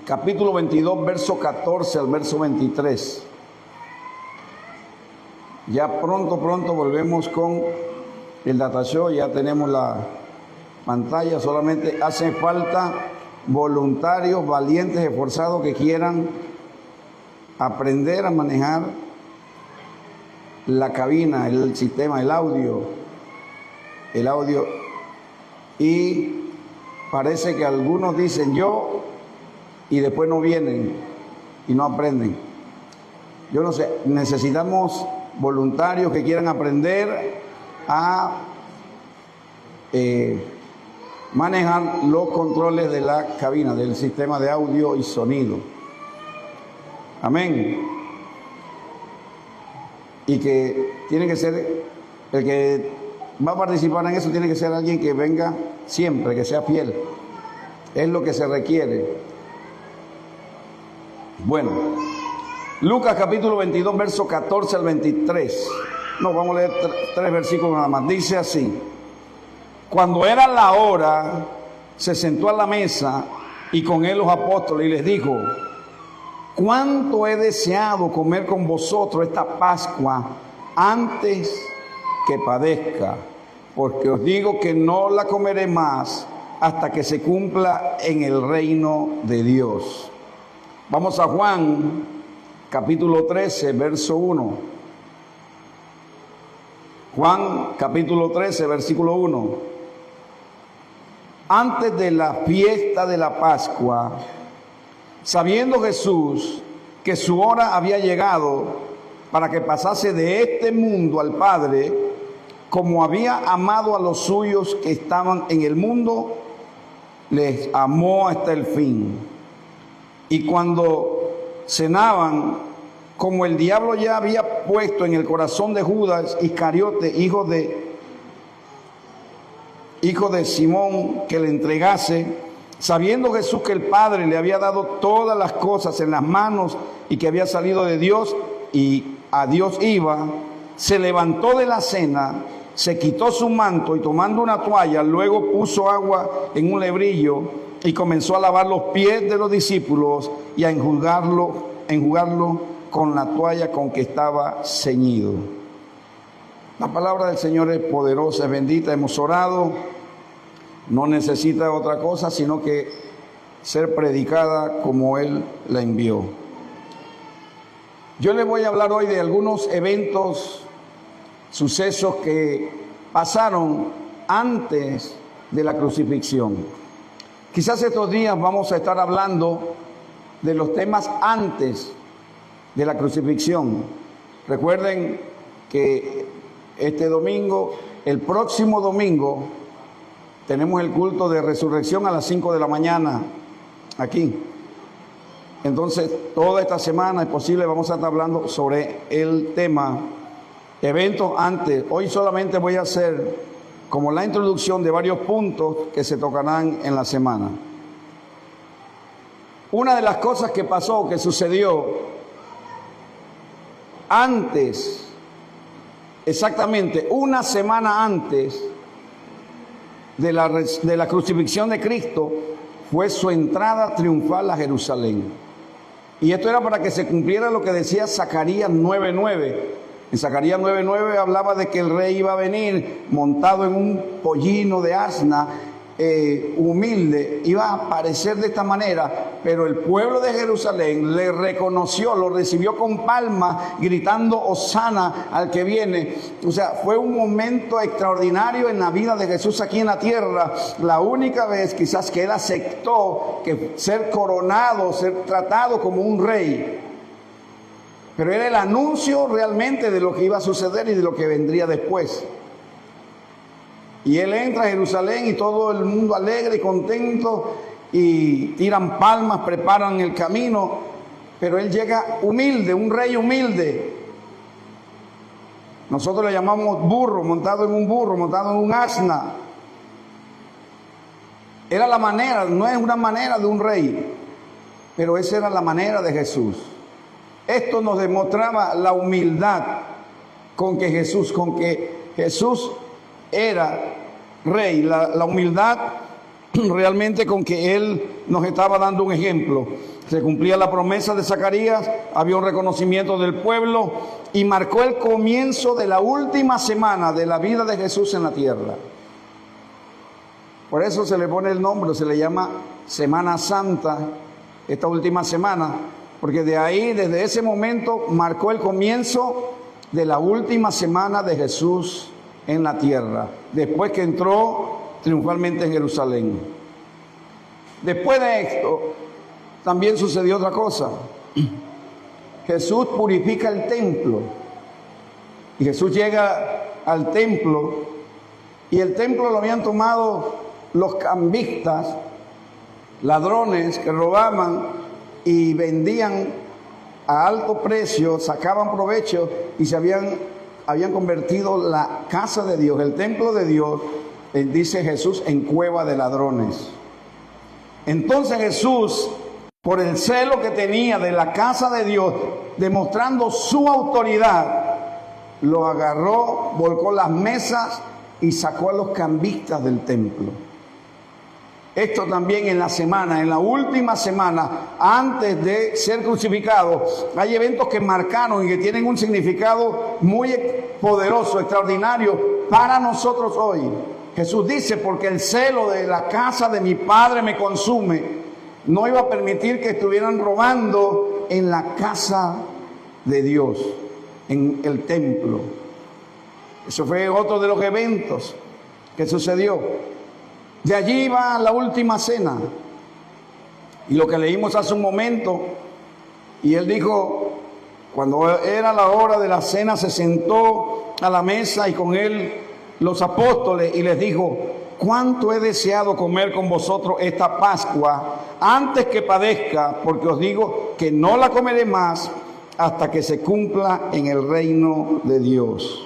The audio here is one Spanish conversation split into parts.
capítulo 22, verso 14 al verso 23. Ya pronto volvemos con el Data Show, ya tenemos la pantalla, solamente hace falta voluntarios, valientes, esforzados que quieran aprender a manejar la cabina, el sistema, el audio, y parece que algunos dicen yo y después no vienen y no aprenden. Yo no sé, necesitamos voluntarios que quieran aprender a manejar los controles de la cabina, del sistema de audio y sonido. Amén. Y que tiene que ser, el que va a participar en eso tiene que ser alguien que venga siempre, que sea fiel. Es lo que se requiere. Bueno, Lucas capítulo 22, verso 14 al 23. No, vamos a leer tres versículos nada más. Dice así: cuando era la hora, se sentó a la mesa y con él los apóstoles y les dijo: cuánto he deseado comer con vosotros esta Pascua antes que padezca, porque os digo que no la comeré más hasta que se cumpla en el reino de Dios. Vamos a Juan capítulo 13, verso 1. Juan capítulo 13, versículo 1. Antes de la fiesta de la Pascua, sabiendo Jesús que su hora había llegado para que pasase de este mundo al Padre, como había amado a los suyos que estaban en el mundo, les amó hasta el fin. Y cuando cenaban, como el diablo ya había puesto en el corazón de Judas Iscariote, hijo de Simón, que le entregase, sabiendo Jesús que el Padre le había dado todas las cosas en las manos y que había salido de Dios y a Dios iba, se levantó de la cena, se quitó su manto y tomando una toalla, luego puso agua en un lebrillo y comenzó a lavar los pies de los discípulos y a enjugarlo con la toalla con que estaba ceñido. La palabra del Señor es poderosa, es bendita. Hemos orado, no necesita otra cosa sino que ser predicada como Él la envió. Yo les voy a hablar hoy de algunos eventos, sucesos que pasaron antes de la crucifixión. Quizás estos días vamos a estar hablando de los temas antes de la crucifixión. Recuerden que este domingo, el próximo domingo, tenemos el culto de resurrección a las 5 de la mañana aquí. Entonces, toda esta semana es posible, vamos a estar hablando sobre el tema eventos antes. Hoy solamente voy a hacer como la introducción de varios puntos que se tocarán en la semana. Una de las cosas que pasó, que sucedió antes, exactamente una semana antes de la crucifixión de Cristo, fue su entrada triunfal a Jerusalén. Y esto era para que se cumpliera lo que decía Zacarías 9:9. En Zacarías 9:9 hablaba de que el rey iba a venir montado en un pollino de asna, humilde, iba a aparecer de esta manera, pero el pueblo de Jerusalén le reconoció, lo recibió con palmas, gritando Hosana al que viene. O sea, fue un momento extraordinario en la vida de Jesús aquí en la tierra, la única vez quizás que él aceptó que ser coronado, ser tratado como un rey. Pero era el anuncio realmente de lo que iba a suceder y de lo que vendría después. Y él entra a Jerusalén y todo el mundo alegre y contento y tiran palmas, preparan el camino. Pero él llega humilde, un rey humilde. Nosotros le llamamos burro, montado en un burro, montado en un asna. Era la manera, no es una manera de un rey, pero esa era la manera de Jesús. Esto nos demostraba la humildad con que Jesús era rey, la humildad realmente con que él nos estaba dando un ejemplo. Se cumplía la promesa de Zacarías, había un reconocimiento del pueblo y marcó el comienzo de la última semana de la vida de Jesús en la tierra. Por eso se le pone el nombre, se le llama Semana Santa, esta última semana, porque de ahí, desde ese momento, marcó el comienzo de la última semana de Jesús en la tierra, después que entró triunfalmente en Jerusalén. Después de esto, también sucedió otra cosa. Jesús purifica el templo. Y Jesús llega al templo, y el templo lo habían tomado los cambistas, ladrones que robaban y vendían a alto precio, sacaban provecho y se habían convertido la casa de Dios, el templo de Dios, dice Jesús, en cueva de ladrones. Entonces Jesús, por el celo que tenía de la casa de Dios, demostrando su autoridad, lo agarró, volcó las mesas y sacó a los cambistas del templo. Esto también en la semana, en la última semana, antes de ser crucificado, hay eventos que marcaron y que tienen un significado muy poderoso, extraordinario para nosotros hoy. Jesús dice, porque el celo de la casa de mi Padre me consume, no iba a permitir que estuvieran robando en la casa de Dios, en el templo. Eso fue otro de los eventos que sucedió. De allí va la última cena. Y lo que leímos hace un momento, y él dijo, cuando era la hora de la cena, se sentó a la mesa y con él los apóstoles y les dijo, cuánto he deseado comer con vosotros esta Pascua antes que padezca, porque os digo que no la comeré más hasta que se cumpla en el reino de Dios.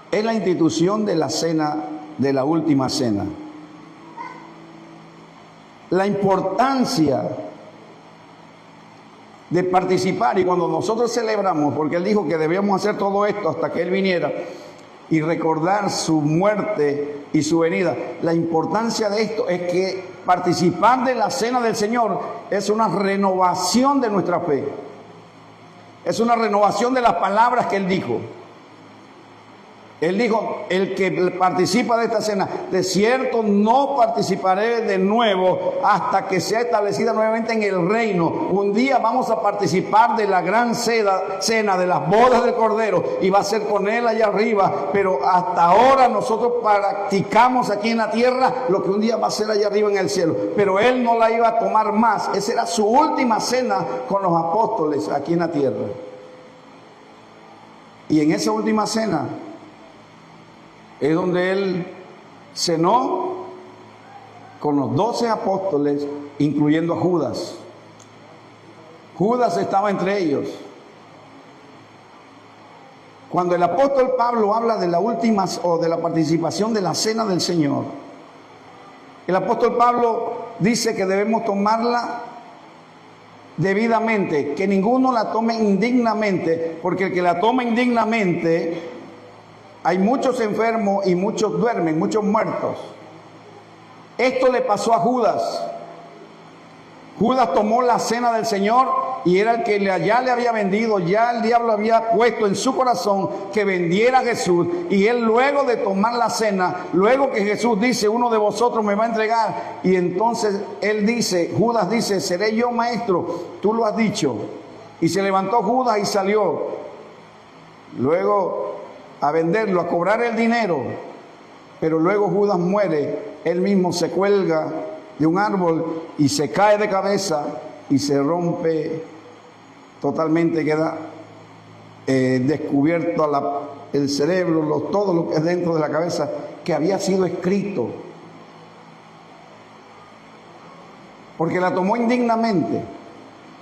Es la institución de la cena, de la última cena. La importancia de participar, y cuando nosotros celebramos, porque él dijo que debíamos hacer todo esto hasta que él viniera y recordar su muerte y su venida, la importancia de esto es que participar de la cena del Señor es una renovación de nuestra fe, es una renovación de las palabras que él dijo. Él dijo, el que participa de esta cena, de cierto no participaré de nuevo hasta que sea establecida nuevamente en el reino. Un día vamos a participar de la gran cena de las bodas del Cordero y va a ser con él allá arriba, pero hasta ahora nosotros practicamos aquí en la tierra lo que un día va a ser allá arriba en el cielo. Pero él no la iba a tomar más. Esa era su última cena con los apóstoles aquí en la tierra. Y en esa última cena es donde él cenó con los 12 apóstoles, incluyendo a Judas. Judas estaba entre ellos. Cuando el apóstol Pablo habla de la última o de la participación de la cena del Señor, el apóstol Pablo dice que debemos tomarla debidamente, que ninguno la tome indignamente, porque el que la toma indignamente, hay muchos enfermos y muchos duermen, muchos muertos. Esto le pasó a Judas. Judas tomó la cena del Señor y era el que ya le había vendido, ya el diablo había puesto en su corazón que vendiera a Jesús. Y él, luego de tomar la cena, luego que Jesús dice, uno de vosotros me va a entregar, y entonces él dice, Judas dice, seré yo, maestro, tú lo has dicho. Y se levantó Judas y salió luego a venderlo, a cobrar el dinero. Pero luego Judas muere, él mismo se cuelga de un árbol y se cae de cabeza y se rompe totalmente, queda descubierto el cerebro, todo lo que es dentro de la cabeza, que había sido escrito, porque la tomó indignamente.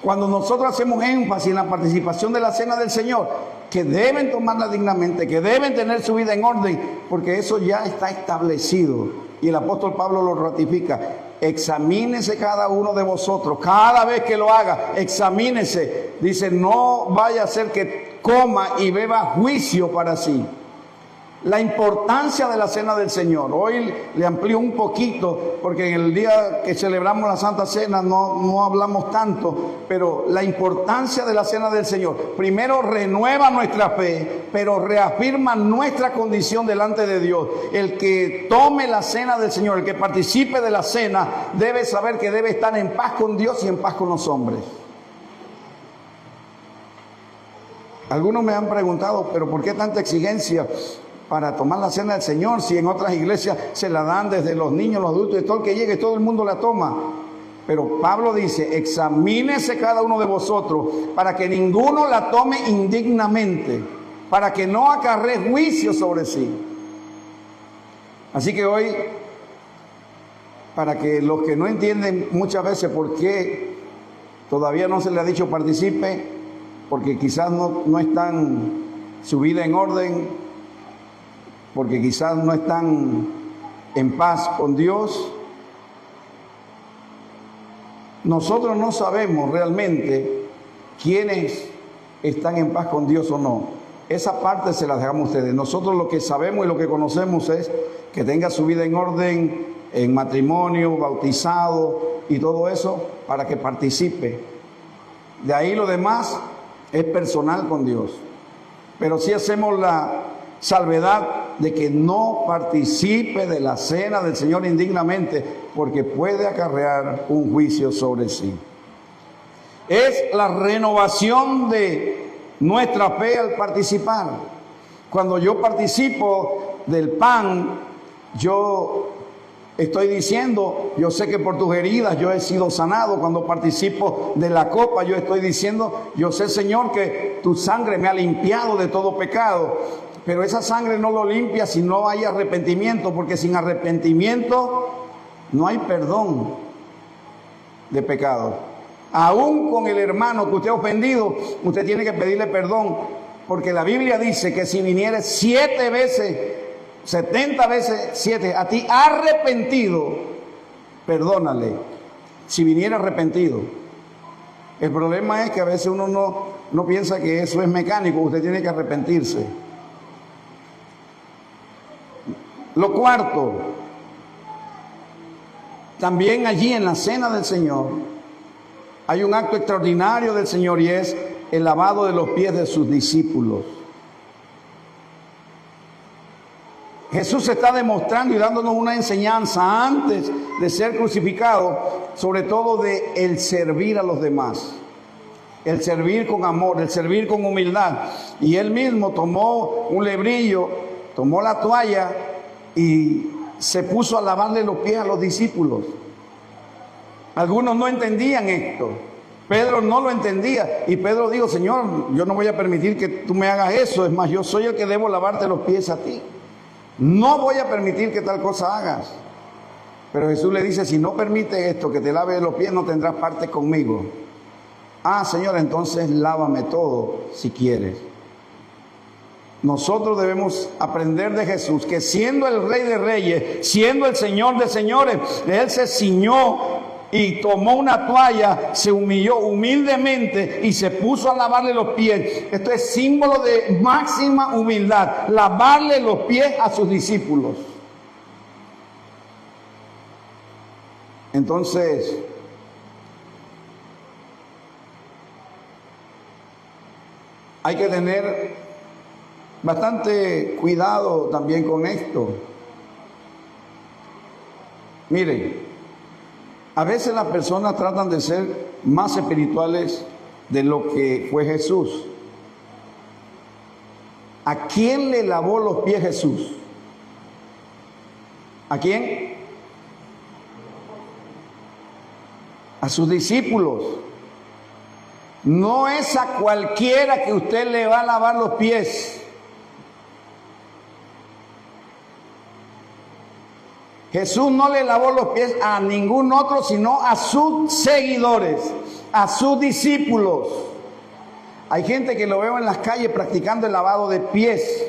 Cuando nosotros hacemos énfasis en la participación de la cena del Señor, que deben tomarla dignamente, que deben tener su vida en orden, porque eso ya está establecido. Y el apóstol Pablo lo ratifica. Examínese cada uno de vosotros, cada vez que lo haga, examínese. Dice, no vaya a ser que coma y beba juicio para sí. La importancia de la Cena del Señor. Hoy le amplío un poquito, porque en el día que celebramos la Santa Cena no hablamos tanto, pero la importancia de la Cena del Señor. Primero renueva nuestra fe, pero reafirma nuestra condición delante de Dios. El que tome la Cena del Señor, el que participe de la Cena, debe saber que debe estar en paz con Dios y en paz con los hombres. Algunos me han preguntado, pero ¿por qué tanta exigencia para tomar la Cena del Señor, si en otras iglesias se la dan desde los niños, los adultos, y todo el que llegue, todo el mundo la toma? Pero Pablo dice, examínese cada uno de vosotros, para que ninguno la tome indignamente, para que no acarree juicio sobre sí. Así que hoy, para que los que no entienden muchas veces por qué todavía no se le ha dicho participe, porque quizás no están su vida en orden, porque quizás no están en paz con Dios. Nosotros no sabemos realmente quiénes están en paz con Dios o no. Esa parte se la dejamos a ustedes. Nosotros lo que sabemos y lo que conocemos es que tenga su vida en orden, en matrimonio, bautizado y todo eso, para que participe. De ahí lo demás es personal con Dios. Pero sí hacemos la salvedad de que no participe de la Cena del Señor indignamente, porque puede acarrear un juicio sobre sí. Es la renovación de nuestra fe al participar. Cuando yo participo del pan, yo estoy diciendo, yo sé que por tus heridas yo he sido sanado. Cuando participo de la copa, yo estoy diciendo, yo sé, Señor, que tu sangre me ha limpiado de todo pecado. Pero esa sangre no lo limpia si no hay arrepentimiento, porque sin arrepentimiento no hay perdón de pecado. Aún con el hermano que usted ha ofendido, usted tiene que pedirle perdón, porque la Biblia dice que si viniere 7 veces, 70 veces 7 a ti arrepentido, perdónale. Si viniera arrepentido. El problema es que a veces uno no piensa que eso es mecánico, usted tiene que arrepentirse. Lo cuarto, también allí en la Cena del Señor hay un acto extraordinario del Señor, y es el lavado de los pies de sus discípulos. Jesús está demostrando y dándonos una enseñanza antes de ser crucificado, sobre todo de el servir a los demás, el servir con amor, el servir con humildad. Y él mismo tomó un lebrillo, tomó la toalla y se puso a lavarle los pies a los discípulos. Algunos no entendían esto. Pedro no lo entendía, y Pedro dijo, Señor, yo no voy a permitir que tú me hagas eso. Es más, yo soy el que debo lavarte los pies a ti. No voy a permitir que tal cosa hagas. Pero Jesús le dice, si no permite esto, que te lave los pies, no tendrás parte conmigo. Ah, Señor, entonces lávame todo si quieres. Nosotros debemos aprender de Jesús, que siendo el Rey de Reyes, siendo el Señor de Señores, Él se ciñó y tomó una toalla, se humilló humildemente y se puso a lavarle los pies. Esto es símbolo de máxima humildad, lavarle los pies a sus discípulos. Entonces, hay que tener bastante cuidado también con esto. Miren, a veces las personas tratan de ser más espirituales de lo que fue Jesús. ¿A quién le lavó los pies Jesús? ¿A quién? A sus discípulos. No es a cualquiera que usted le va a lavar los pies. Jesús no le lavó los pies a ningún otro, sino a sus seguidores, a sus discípulos. Hay gente que lo veo en las calles practicando el lavado de pies.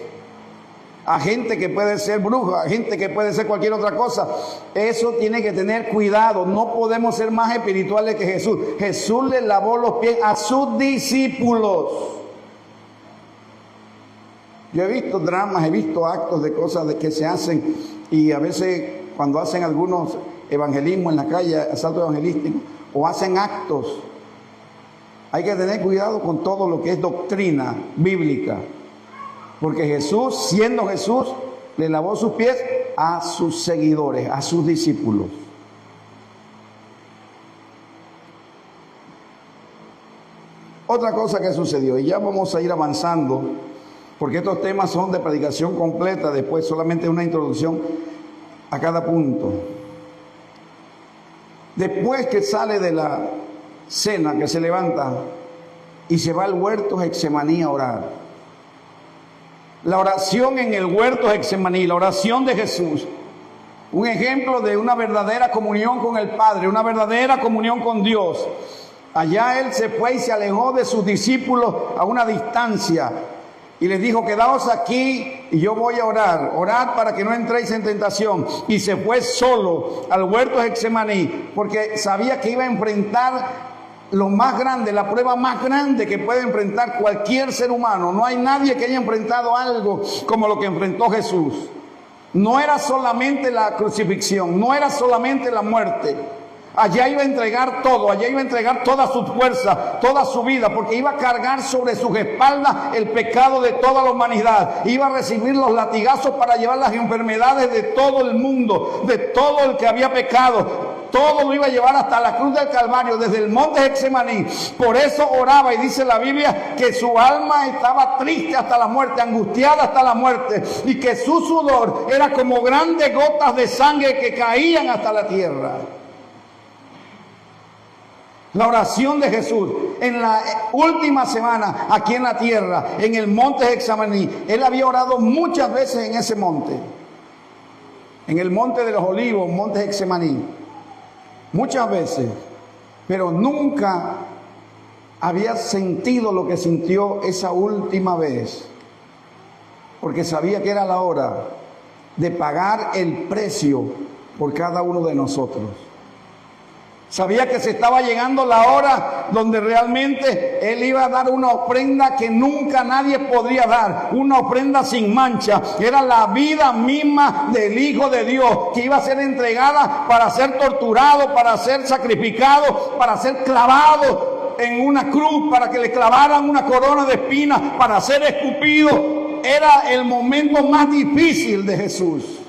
A gente que puede ser bruja, a gente que puede ser cualquier otra cosa. Eso tiene que tener cuidado. No podemos ser más espirituales que Jesús. Jesús le lavó los pies a sus discípulos. Yo he visto dramas, he visto actos de cosas que se hacen, y a veces cuando hacen algunos evangelismos en la calle, asalto evangelístico, o hacen actos, hay que tener cuidado con todo lo que es doctrina bíblica, porque Jesús, siendo Jesús, le lavó sus pies a sus seguidores, a sus discípulos. Otra cosa que sucedió, y ya vamos a ir avanzando, porque estos temas son de predicación completa, después solamente una introducción a cada punto. Después que sale de la cena, que se levanta y se va al huerto Getsemaní a orar. La oración en el huerto Getsemaní, la oración de Jesús, un ejemplo de una verdadera comunión con el Padre, una verdadera comunión con Dios. Allá Él se fue y se alejó de sus discípulos a una distancia y les dijo: quedaos aquí y yo voy a orar, orad para que no entréis en tentación. Y se fue solo al huerto Getsemaní porque sabía que iba a enfrentar lo más grande, la prueba más grande que puede enfrentar cualquier ser humano. No hay nadie que haya enfrentado algo como lo que enfrentó Jesús. No era solamente la crucifixión, no era solamente la muerte. Allá iba a entregar todo, allá iba a entregar toda su fuerza, toda su vida, porque iba a cargar sobre sus espaldas el pecado de toda la humanidad. Iba a recibir los latigazos para llevar las enfermedades de todo el mundo, de todo el que había pecado. Todo lo iba a llevar hasta la cruz del Calvario, desde el monte Getsemaní. Por eso oraba, y dice la Biblia que su alma estaba triste hasta la muerte, angustiada hasta la muerte, y que su sudor era como grandes gotas de sangre que caían hasta la tierra. La oración de Jesús en la última semana aquí en la tierra, en el monte Getsemaní. Él había orado muchas veces en ese monte, en el monte de los Olivos, monte Getsemaní, muchas veces, pero nunca había sentido lo que sintió esa última vez, porque sabía que era la hora de pagar el precio por cada uno de nosotros. Sabía que se estaba llegando la hora donde realmente Él iba a dar una ofrenda que nunca nadie podría dar, una ofrenda sin mancha. Era la vida misma del Hijo de Dios, que iba a ser entregada para ser torturado, para ser sacrificado, para ser clavado en una cruz, para que le clavaran una corona de espinas, para ser escupido. Era el momento más difícil de Jesús.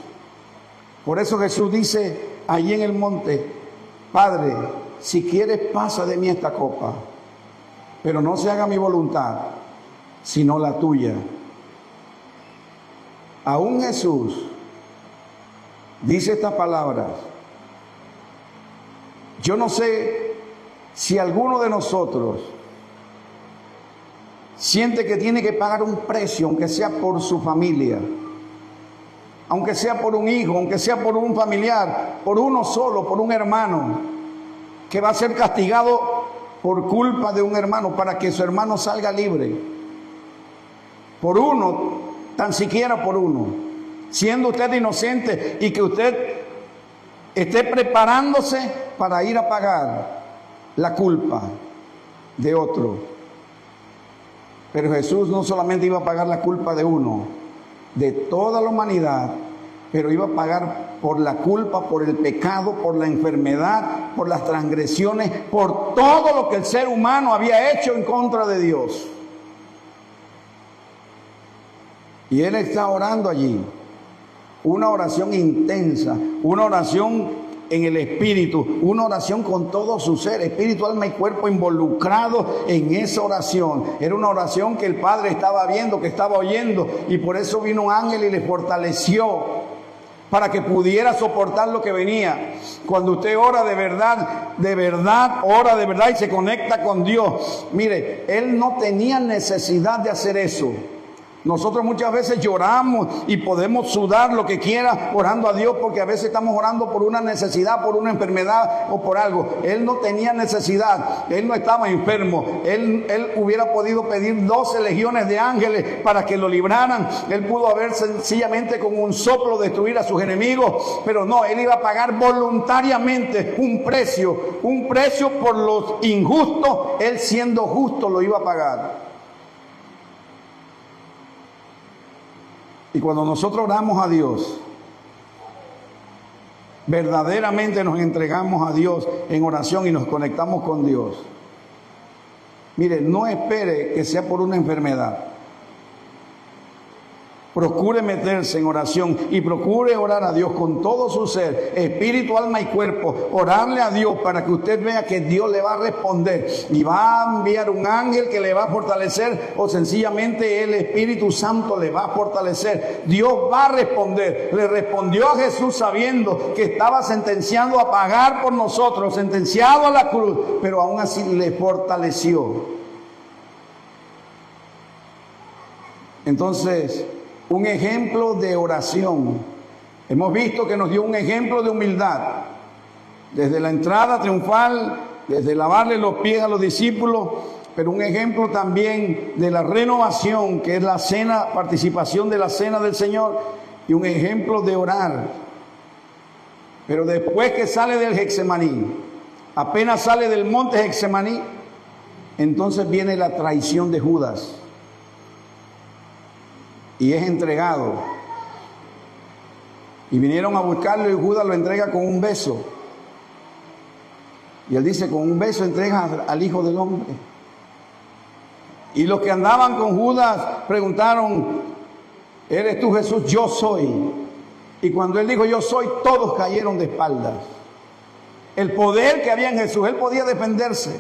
Por eso Jesús dice allí en el monte: Padre, si quieres, pasa de mí esta copa, pero no se haga mi voluntad, sino la tuya. Aún Jesús dice estas palabras. Yo no sé si alguno de nosotros siente que tiene que pagar un precio, aunque sea por su familia, aunque sea por un hijo, aunque sea por un familiar, por uno solo, por un hermano, que va a ser castigado por culpa de un hermano para que su hermano salga libre. Por uno, tan siquiera por uno. Siendo usted inocente y que usted esté preparándose para ir a pagar la culpa de otro. Pero Jesús no solamente iba a pagar la culpa de uno, de toda la humanidad, pero iba a pagar por la culpa, por el pecado, por la enfermedad, por las transgresiones, por todo lo que el ser humano había hecho en contra de Dios. Y Él está orando allí, una oración intensa, una oración en el espíritu, una oración con todo su ser, espíritu, alma y cuerpo involucrado en esa oración. Era una oración que el Padre estaba viendo, que estaba oyendo, y por eso vino un ángel y le fortaleció para que pudiera soportar lo que venía. Cuando usted ora de verdad, ora de verdad y se conecta con Dios. Mire, Él no tenía necesidad de hacer eso. Nosotros muchas veces lloramos y podemos sudar lo que quiera orando a Dios, porque a veces estamos orando por una necesidad, por una enfermedad o por algo. Él no tenía necesidad, Él no estaba enfermo. Él hubiera podido pedir 12 legiones de ángeles para que lo libraran. Él pudo haber sencillamente con un soplo destruir a sus enemigos, pero no, Él iba a pagar voluntariamente un precio por los injustos. Él, siendo justo, lo iba a pagar. Y cuando nosotros oramos a Dios, verdaderamente nos entregamos a Dios en oración y nos conectamos con Dios. Mire, no espere que sea por una enfermedad. Procure meterse en oración y procure orar a Dios con todo su ser, espíritu, alma y cuerpo. Orarle a Dios para que usted vea que Dios le va a responder y va a enviar un ángel que le va a fortalecer, o sencillamente el Espíritu Santo le va a fortalecer. Dios va a responder. Le respondió a Jesús sabiendo que estaba sentenciado a pagar por nosotros, sentenciado a la cruz, pero aún así le fortaleció. Entonces, un ejemplo de oración. Hemos visto que nos dio un ejemplo de humildad. Desde la entrada triunfal, desde lavarle los pies a los discípulos, pero un ejemplo también de la renovación, que es la cena, participación de la cena del Señor, y un ejemplo de orar. Pero después que sale del Getsemaní, apenas sale del monte Getsemaní, entonces viene la traición de Judas. Y es entregado. Y vinieron a buscarlo y Judas lo entrega con un beso. Y él dice, con un beso entrega al Hijo del Hombre. Y los que andaban con Judas preguntaron, ¿eres tú Jesús? Yo soy. Y cuando él dijo yo soy, todos cayeron de espaldas. El poder que había en Jesús, él podía defenderse.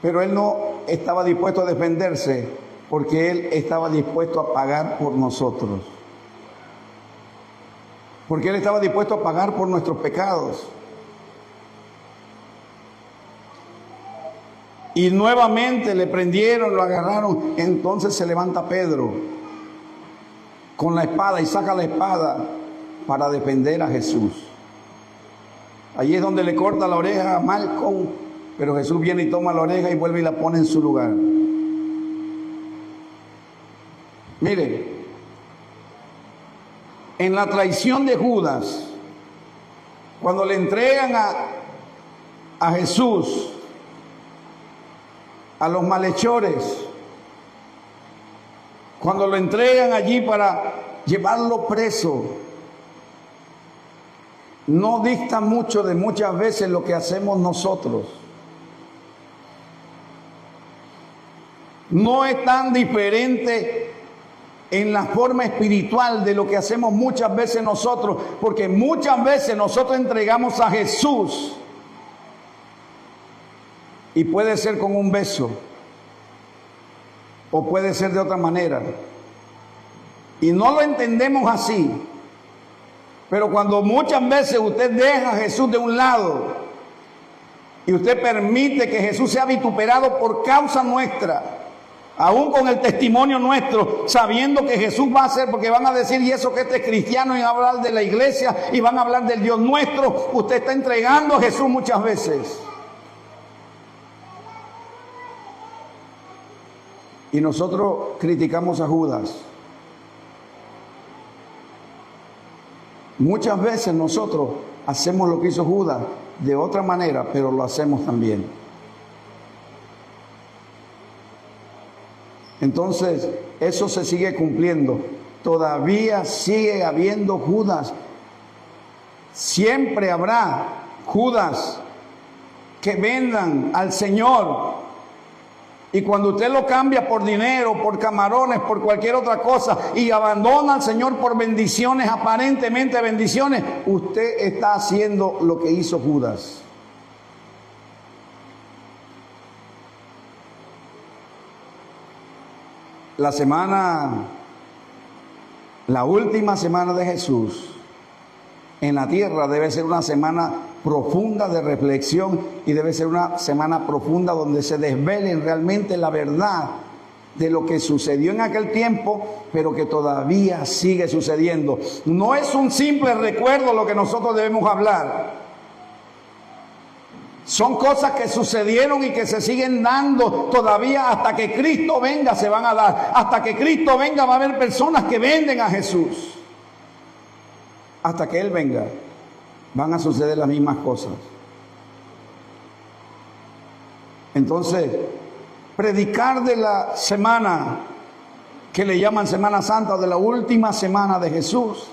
Pero él no estaba dispuesto a defenderse, porque él estaba dispuesto a pagar por nosotros. Porque él estaba dispuesto a pagar por nuestros pecados. Y nuevamente le prendieron, lo agarraron. Entonces se levanta Pedro con la espada y saca la espada para defender a Jesús. Allí es donde le corta la oreja a Malcolm, pero Jesús viene y toma la oreja y vuelve y la pone en su lugar. Mire, en la traición de Judas, cuando le entregan a Jesús, a los malhechores, cuando lo entregan allí para llevarlo preso, no dista mucho de muchas veces lo que hacemos nosotros. No es tan diferente en la forma espiritual de lo que hacemos muchas veces nosotros, porque muchas veces nosotros entregamos a Jesús, y puede ser con un beso, o puede ser de otra manera, y no lo entendemos así. Pero cuando muchas veces usted deja a Jesús de un lado y usted permite que Jesús sea vituperado por causa nuestra, aún con el testimonio nuestro, sabiendo que Jesús va a hacer, porque van a decir, y eso que este es cristiano, y van a hablar de la iglesia, y van a hablar del Dios nuestro, usted está entregando a Jesús muchas veces. Y nosotros criticamos a Judas. Muchas veces nosotros hacemos lo que hizo Judas de otra manera, pero lo hacemos también. Entonces, eso se sigue cumpliendo. Todavía sigue habiendo Judas. Siempre habrá Judas que vendan al Señor. Y cuando usted lo cambia por dinero, por camarones, por cualquier otra cosa, y abandona al Señor por bendiciones, aparentemente bendiciones, usted está haciendo lo que hizo Judas. La última semana de Jesús en la tierra debe ser una semana profunda de reflexión, y debe ser una semana profunda donde se desvele realmente la verdad de lo que sucedió en aquel tiempo, pero que todavía sigue sucediendo. No es un simple recuerdo lo que nosotros debemos hablar. Son cosas que sucedieron y que se siguen dando todavía. Hasta que Cristo venga se van a dar. Hasta que Cristo venga va a haber personas que venden a Jesús. Hasta que Él venga van a suceder las mismas cosas. Entonces, predicar de la semana que le llaman Semana Santa, de la última semana de Jesús,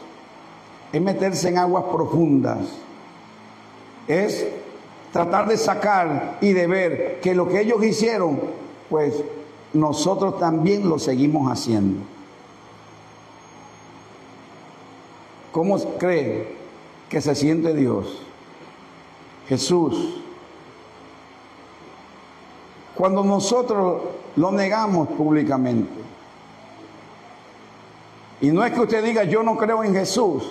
es meterse en aguas profundas. Es tratar de sacar y de ver que lo que ellos hicieron, pues nosotros también lo seguimos haciendo. ¿Cómo cree que se siente Dios? Jesús. Cuando nosotros lo negamos públicamente. Y no es que usted diga yo no creo en Jesús,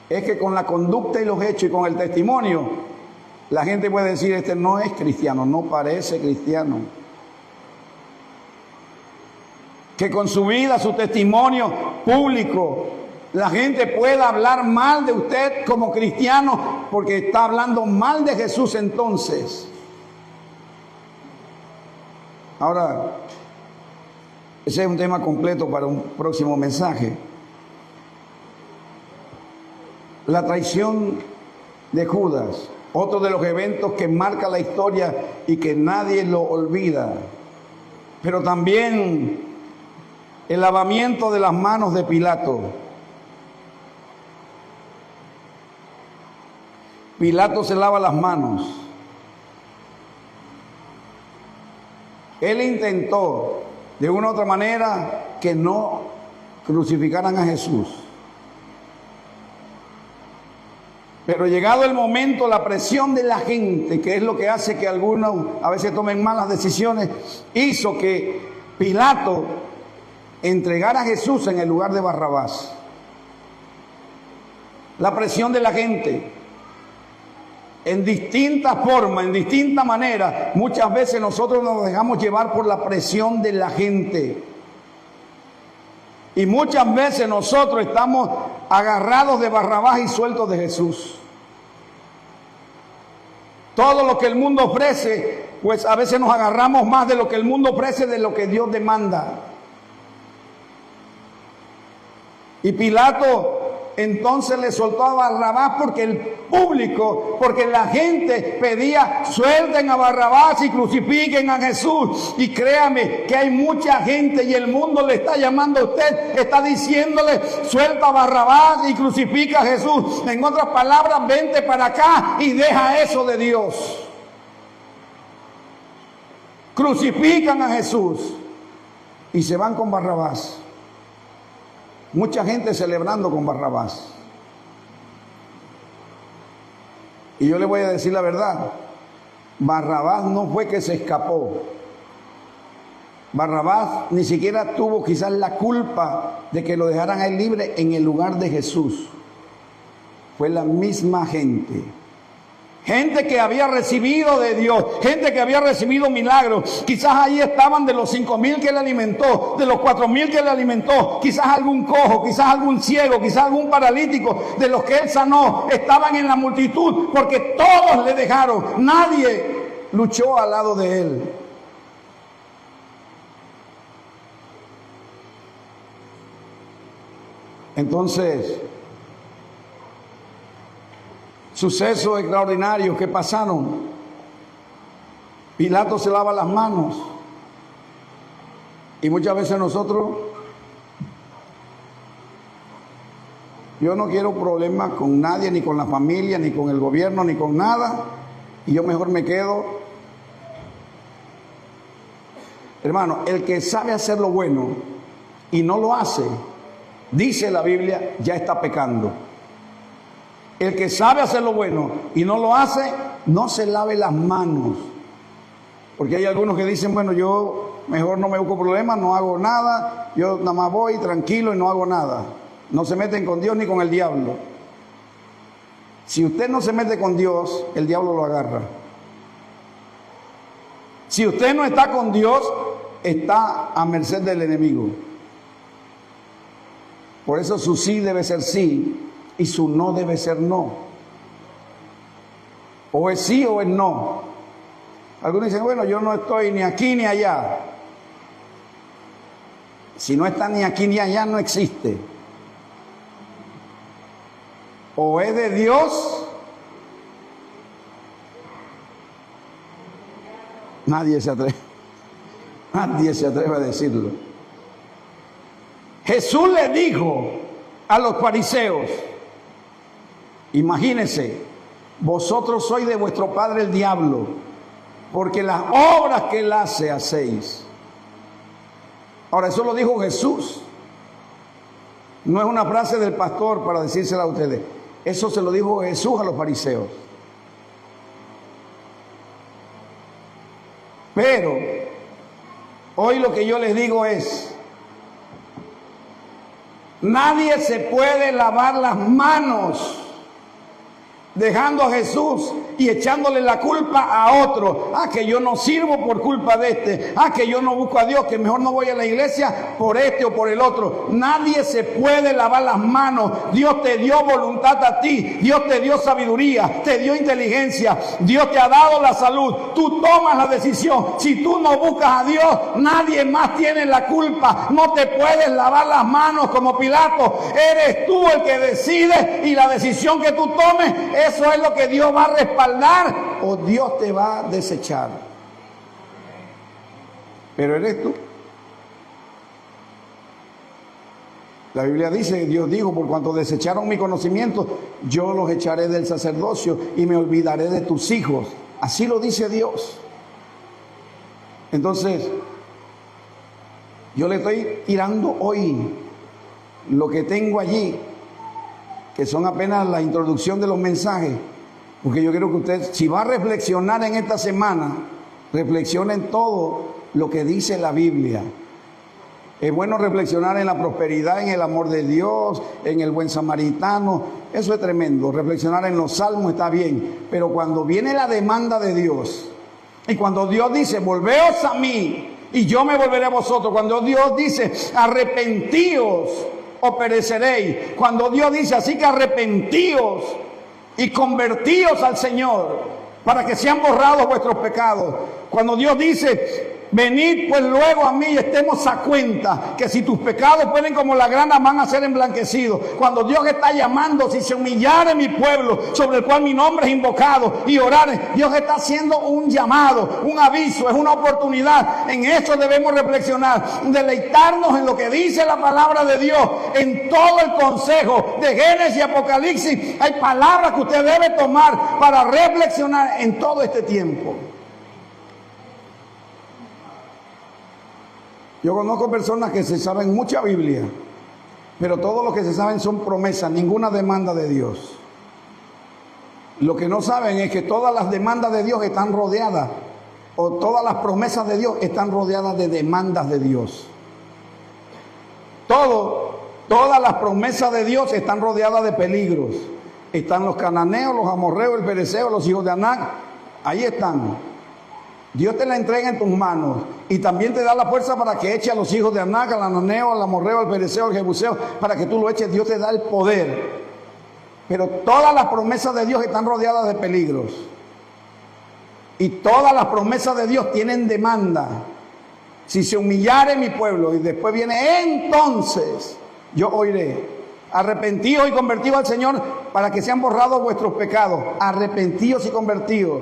es que con la conducta y los hechos y con el testimonio, la gente puede decir, este no es cristiano, no parece cristiano. Que con su vida, su testimonio público, la gente pueda hablar mal de usted como cristiano, porque está hablando mal de Jesús entonces. Ahora, ese es un tema completo para un próximo mensaje. La traición de Judas, otro de los eventos que marca la historia y que nadie lo olvida. Pero también el lavamiento de las manos de Pilato. Pilato se lava las manos. Él intentó de una u otra manera que no crucificaran a Jesús. Pero llegado el momento, la presión de la gente, que es lo que hace que algunos a veces tomen malas decisiones, hizo que Pilato entregara a Jesús en el lugar de Barrabás. La presión de la gente, en distintas formas, en distintas maneras, muchas veces nosotros nos dejamos llevar por la presión de la gente. Y muchas veces nosotros estamos agarrados de Barrabás y sueltos de Jesús. Todo lo que el mundo ofrece, pues a veces nos agarramos más de lo que el mundo ofrece, de lo que Dios demanda. Y Pilato entonces le soltó a Barrabás porque el público, porque la gente pedía, suelten a Barrabás y crucifiquen a Jesús. Y créame que hay mucha gente y el mundo le está llamando a usted, está diciéndole, suelta a Barrabás y crucifica a Jesús. En otras palabras, vente para acá y deja eso de Dios. Crucifican a Jesús y se van con Barrabás. Mucha gente celebrando con Barrabás. Y yo le voy a decir la verdad. Barrabás no fue que se escapó. Barrabás ni siquiera tuvo quizás la culpa de que lo dejaran a él libre en el lugar de Jesús. Fue la misma gente. Gente que había recibido de Dios, gente que había recibido milagros. Quizás ahí estaban de los 5,000 que le alimentó, de los 4,000 que le alimentó, quizás algún cojo, quizás algún ciego, quizás algún paralítico, de los que él sanó, estaban en la multitud, porque todos le dejaron, nadie luchó al lado de él. Entonces, sucesos extraordinarios que pasaron. Pilato se lava las manos. Y muchas veces nosotros, yo no quiero problemas con nadie, ni con la familia, ni con el gobierno, ni con nada. Y yo mejor me quedo. Hermano, el que sabe hacer lo bueno y no lo hace, dice la Biblia, ya está pecando. El que sabe hacer lo bueno y no lo hace, no se lave las manos. Porque hay algunos que dicen, bueno, yo mejor no me busco problemas, no hago nada, yo nada más voy tranquilo y no hago nada. No se meten con Dios ni con el diablo. Si usted no se mete con Dios, el diablo lo agarra. Si usted no está con Dios, está a merced del enemigo. Por eso su sí debe ser sí y su no debe ser no. O es sí o es no. Algunos dicen, bueno, yo no estoy ni aquí ni allá. Si no está ni aquí ni allá, no existe. O es de Dios. Nadie se atreve a decirlo. Jesús le dijo a los fariseos, imagínense, vosotros sois de vuestro padre el diablo, porque las obras que él hace hacéis. Ahora, eso lo dijo Jesús. No es una frase del pastor para decírsela a ustedes. Eso se lo dijo Jesús a los fariseos. Pero hoy lo que yo les digo es, nadie se puede lavar las manos dejando a Jesús y echándole la culpa a otro. Que yo no sirvo por culpa de este. Que yo no busco a Dios, que mejor no voy a la iglesia por este o por el otro. Nadie se puede lavar las manos. Dios te dio voluntad a ti. Dios te dio sabiduría, te dio inteligencia. Dios te ha dado la salud. Tú tomas la decisión. Si tú no buscas a Dios, nadie más tiene la culpa. No te puedes lavar las manos como Pilato. Eres tú el que decide, y la decisión que tú tomes, eso es lo que Dios va a respaldar o Dios te va a desechar. Pero eres tú. La Biblia dice, Dios dijo, por cuanto desecharon mi conocimiento, yo los echaré del sacerdocio y me olvidaré de tus hijos. Así lo dice Dios. Entonces, yo le estoy tirando hoy lo que tengo allí, que son apenas la introducción de los mensajes, porque yo quiero que usted, si va a reflexionar en esta semana, reflexione en todo lo que dice la Biblia. Es bueno reflexionar en la prosperidad, en el amor de Dios, en el buen samaritano, eso es tremendo. Reflexionar en los salmos está bien, pero cuando viene la demanda de Dios, y cuando Dios dice, volveos a mí, y yo me volveré a vosotros, cuando Dios dice, arrepentíos, o pereceréis. Cuando Dios dice, así que arrepentíos y convertíos al Señor para que sean borrados vuestros pecados. Cuando Dios dice, venid pues luego a mí y estemos a cuenta, que si tus pecados pueden como la grana van a ser emblanquecidos. Cuando Dios está llamando, si se humillare mi pueblo sobre el cual mi nombre es invocado y orare, Dios está haciendo un llamado, un aviso, es una oportunidad. En eso debemos reflexionar, deleitarnos en lo que dice la palabra de Dios. En todo el consejo de Génesis y Apocalipsis hay palabras que usted debe tomar para reflexionar en todo este tiempo. Yo conozco personas que se saben mucha Biblia, pero todo lo que se saben son promesas, ninguna demanda de Dios. Lo que no saben es que todas las demandas de Dios están rodeadas, o todas las promesas de Dios están rodeadas de demandas de Dios. Todas las promesas de Dios están rodeadas de peligros. Están los cananeos, los amorreos, el pereceo, los hijos de Anac, ahí están. Dios te la entrega en tus manos y también te da la fuerza para que eche a los hijos de Anac, al ananeo, al amorreo, al pereceo, al jebuseo, para que tú lo eches. Dios te da el poder. Pero todas las promesas de Dios están rodeadas de peligros. Y todas las promesas de Dios tienen demanda. Si se humillare mi pueblo, y después viene, entonces yo oiré. Arrepentíos y convertidos al Señor para que sean borrados vuestros pecados. Arrepentíos y convertidos.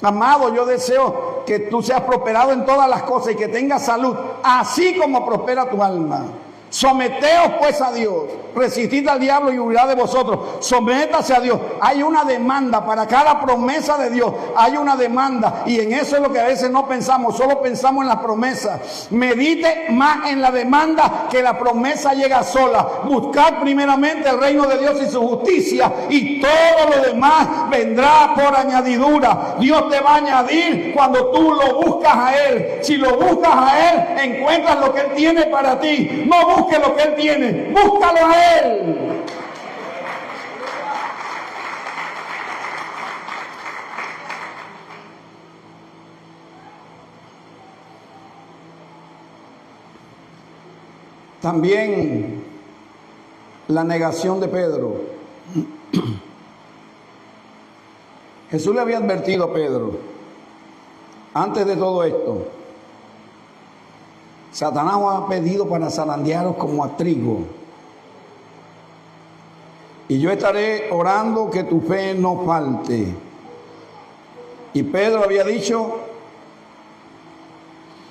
Amado, yo deseo que tú seas prosperado en todas las cosas y que tengas salud, así como prospera tu alma. Someteos pues a Dios, resistid al diablo y huirá de vosotros. Sométase a Dios. Hay una demanda para cada promesa de Dios. Hay una demanda, y en eso es lo que a veces no pensamos, solo pensamos en la promesa. Medite más en la demanda, que la promesa llega sola. Buscad primeramente el reino de Dios y su justicia, y todo lo demás vendrá por añadidura. Dios te va a añadir cuando tú lo buscas a Él. Si lo buscas a Él, encuentras lo que Él tiene para ti. No busque lo que Él tiene, búscalo a Él. También la negación de Pedro. Jesús le había advertido a Pedro, antes de todo esto, Satanás os ha pedido para zarandearos como a trigo. Y yo estaré orando que tu fe no falte. Y Pedro había dicho,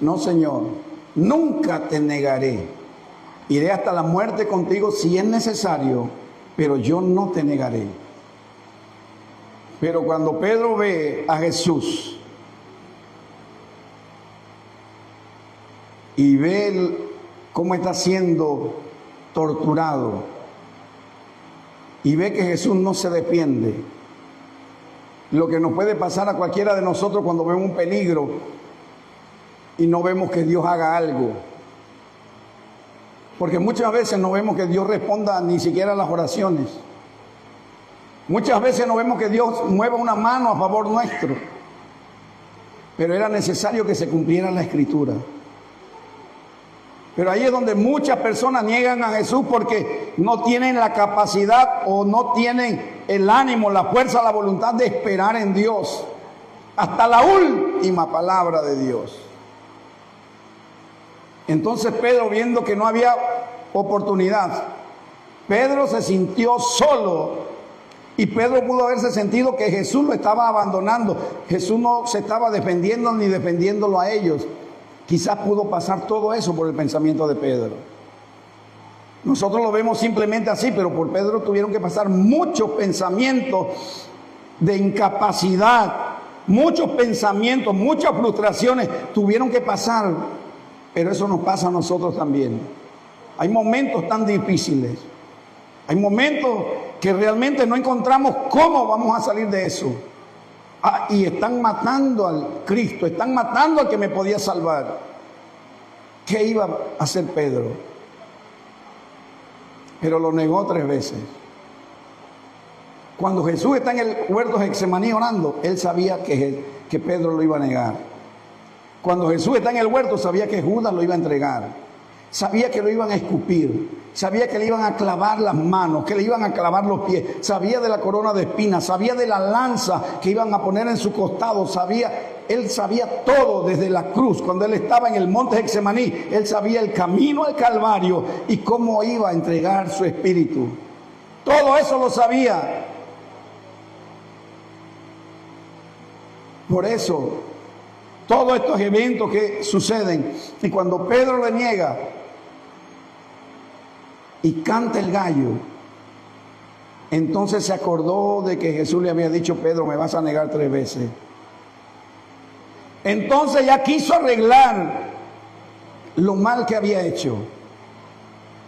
no, Señor, nunca te negaré. iré hasta la muerte contigo si es necesario, pero yo no te negaré. Pero cuando Pedro ve a Jesús y ve cómo está siendo torturado y ve que Jesús no se defiende, lo que nos puede pasar a cualquiera de nosotros cuando vemos un peligro y no vemos que Dios haga algo. Porque muchas veces no vemos que Dios responda ni siquiera a las oraciones. Muchas veces no vemos que Dios mueva una mano a favor nuestro. Pero era necesario que se cumpliera la Escritura. Pero ahí es donde muchas personas niegan a Jesús porque no tienen la capacidad o no tienen el ánimo, la fuerza, la voluntad de esperar en Dios hasta la última palabra de Dios. Entonces Pedro, viendo que no había oportunidad, Pedro se sintió solo y Pedro pudo haberse sentido que Jesús lo estaba abandonando. Jesús no se estaba defendiendo ni defendiéndolo a ellos. Quizás pudo pasar todo eso por el pensamiento de Pedro. Nosotros lo vemos simplemente así, pero por Pedro tuvieron que pasar muchos pensamientos de incapacidad, muchos pensamientos, muchas frustraciones tuvieron que pasar. Pero eso nos pasa a nosotros también. Hay momentos tan difíciles. Hay momentos que realmente no encontramos cómo vamos a salir de eso. Y están matando al Cristo, están matando al que me podía salvar. ¿Qué iba a hacer Pedro? Pero lo negó 3 veces. Cuando Jesús está en el huerto de Getsemaní orando, él sabía que Pedro lo iba a negar. Cuando Jesús está en el huerto, sabía que Judas lo iba a entregar. Sabía que lo iban a escupir. Sabía que le iban a clavar las manos, que le iban a clavar los pies. Sabía de la corona de espinas. Sabía de la lanza que iban a poner en su costado. Él sabía todo desde la cruz. Cuando él estaba en el monte Getsemaní, él sabía el camino al Calvario y cómo iba a entregar su espíritu. Todo eso lo sabía. Por eso, todos estos eventos que suceden, y cuando Pedro le niega y canta el gallo, entonces se acordó de que Jesús le había dicho: Pedro, me vas a negar 3 veces. Entonces ya quiso arreglar lo mal que había hecho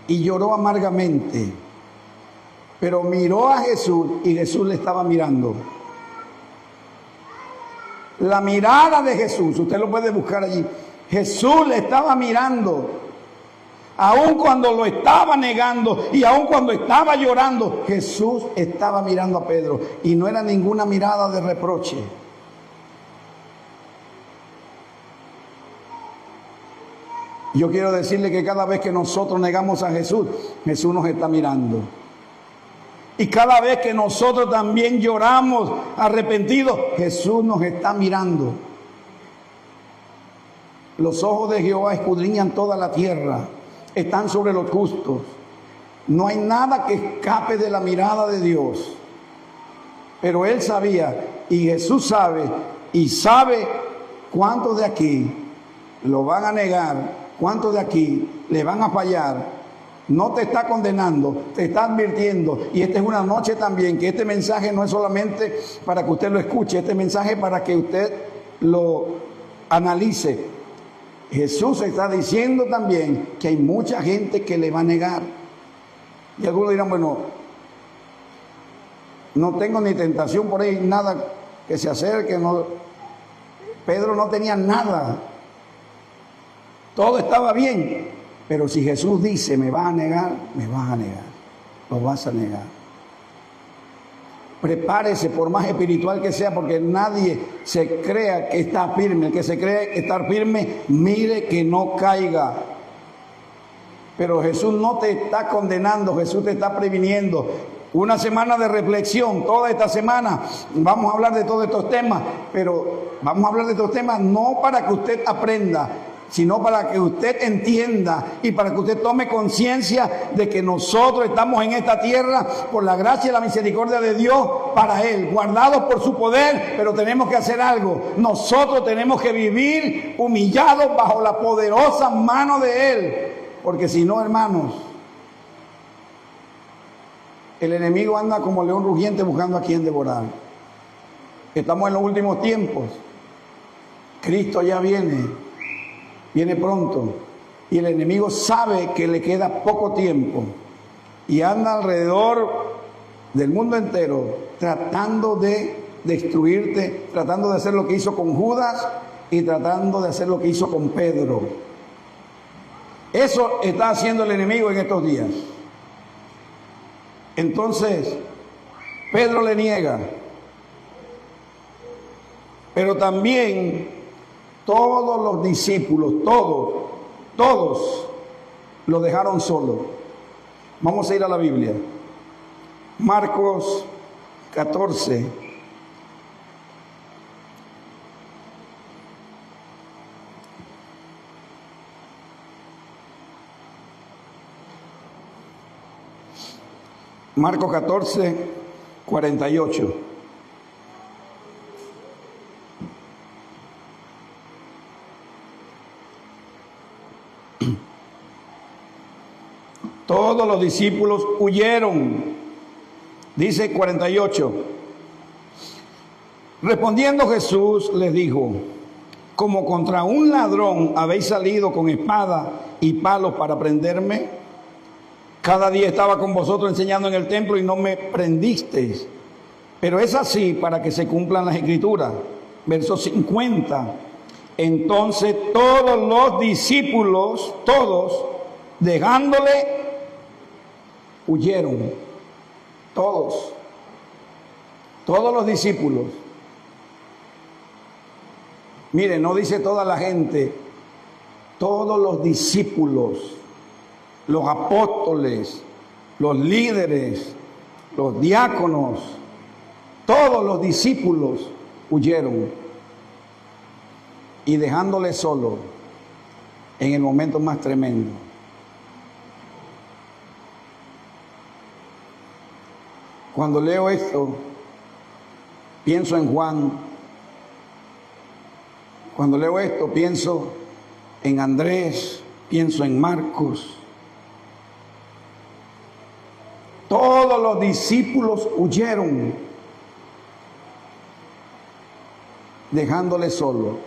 y lloró amargamente, pero miró a Jesús y Jesús le estaba mirando. La mirada de Jesús, usted lo puede buscar allí. Jesús le estaba mirando, aun cuando lo estaba negando y aun cuando estaba llorando, Jesús estaba mirando a Pedro y no era ninguna mirada de reproche. Yo quiero decirle que cada vez que nosotros negamos a Jesús, Jesús nos está mirando. Y cada vez que nosotros también lloramos arrepentidos, Jesús nos está mirando. Los ojos de Jehová escudriñan toda la tierra, están sobre los justos. No hay nada que escape de la mirada de Dios. Pero Él sabía, y Jesús sabe, y sabe cuántos de aquí lo van a negar, cuántos de aquí le van a fallar. No te está condenando, te está advirtiendo. Y esta es una noche también, que este mensaje no es solamente para que usted lo escuche, este mensaje es para que usted lo analice. Jesús está diciendo también que hay mucha gente que le va a negar. Y algunos dirán: bueno, no tengo ni tentación por ahí, nada que se acerque. No. Pedro no tenía nada. Todo estaba bien. Pero si Jesús dice: me vas a negar, me vas a negar, lo vas a negar. Prepárese, por más espiritual que sea, porque nadie se crea que está firme. El que se cree estar firme, mire que no caiga. Pero Jesús no te está condenando, Jesús te está previniendo. Una semana de reflexión, toda esta semana vamos a hablar de todos estos temas, pero vamos a hablar de estos temas no para que usted aprenda, sino para que usted entienda y para que usted tome conciencia de que nosotros estamos en esta tierra por la gracia y la misericordia de Dios para Él, guardados por su poder, pero tenemos que hacer algo. Nosotros tenemos que vivir humillados bajo la poderosa mano de Él, porque si no, hermanos, el enemigo anda como león rugiente buscando a quien devorar. Estamos en los últimos tiempos. Cristo ya viene pronto. Y el enemigo sabe que le queda poco tiempo. Y anda alrededor del mundo entero tratando de destruirte, tratando de hacer lo que hizo con Judas y tratando de hacer lo que hizo con Pedro. Eso está haciendo el enemigo en estos días. Entonces, Pedro le niega, pero también todos los discípulos, todos lo dejaron solo. Vamos a ir a la Biblia. Marcos 14. Marcos 14, 48. Todos los discípulos huyeron. Dice 48. Respondiendo Jesús les dijo: como contra un ladrón habéis salido con espada y palos para prenderme. Cada día estaba con vosotros enseñando en el templo y no me prendisteis. Pero es así para que se cumplan las escrituras. Verso 50. Entonces todos los discípulos, todos, dejándole, huyeron. Todos los discípulos. Mire, no dice toda la gente, todos los discípulos. Los apóstoles, los líderes, los diáconos, todos los discípulos huyeron y dejándole solo en el momento más tremendo. Cuando leo esto, pienso en Juan. Cuando leo esto, pienso en Andrés, pienso en Marcos. Todos los discípulos huyeron, dejándole solo.